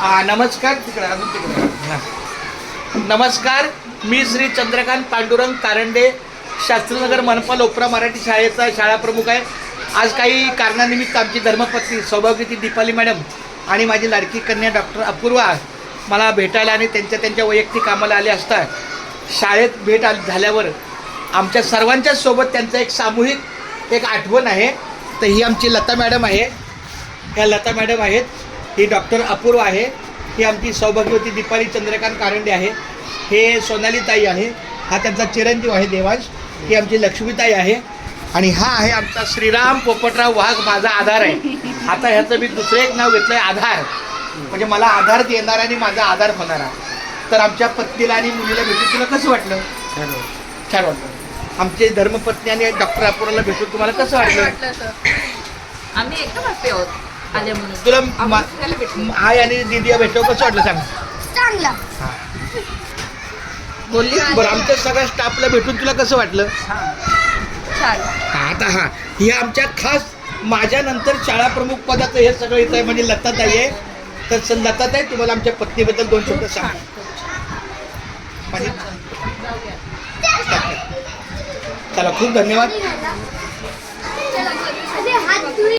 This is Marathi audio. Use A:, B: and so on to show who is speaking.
A: नमस्कार. तिकडे अजून तिकडे. नमस्कार, मी श्री चंद्रकांत पांडुरंग कारंडे, शास्त्रीनगर मनपा लोपरा मराठी शाळेचा शाळा प्रमुख आहे. आज काही कारणानिमित्त आमची धर्मपत्नी सौभाग्यवती दीपाली मॅडम आणि माझी लाडकी कन्या डॉक्टर अपूर्वा मला भेटायला आणि त्यांच्या वैयक्तिक कामाला आले असता शाळेत भेट झाल्यावर आमच्या सर्वांच्या सोबत त्यांचं एक सामूहिक एक आठवण आहे. तर ही आमची लता मॅडम आहे, ह्या लता मॅडम आहेत. ही डॉक्टर अपूर्वा आहे, ही आमची सौभाग्यवती दीपाली चंद्रकांत कारंडे आहे. हे सोनालीताई आहे, हा त्यांचा चिरंजीव आहे देवांश. ही आमची लक्ष्मीताई आहे आणि हा आहे आमचा श्रीराम पोपटराव वाघ, माझा आधार आहे. आता ह्याचं मी दुसरं एक नाव घेतलं आहे आधार, म्हणजे मला आधार देणारा आणि माझा आधार होणारा. तर आमच्या पत्नीला आणि मुलीला भेटून तुला कसं वाटलं? छान वाटलं. आमचे धर्मपत्नी आणि डॉक्टर अपूर्वाला भेटून तुम्हाला कसं वाटलं?
B: आम्ही एकदम हॅपी आहोत आले म्हणून.
A: तुला आई आणि दीदी भेटलो कसं वाटलं सांग?
C: चांगला
B: बोलली
A: बरं, आमच्या सगळ्या स्टाफला भेटून तुला कसं वाटलं?
B: छान.
A: आता ही आमच्या खास माझ्यानंतर शाळा प्रमुख पदाचं हे सगळं इथं आहे, म्हणजे लताताई आहे. तर लताताई, तुम्हाला आमच्या पत्नीबद्दल 2 शब्द सांगा. चला, खूप धन्यवाद.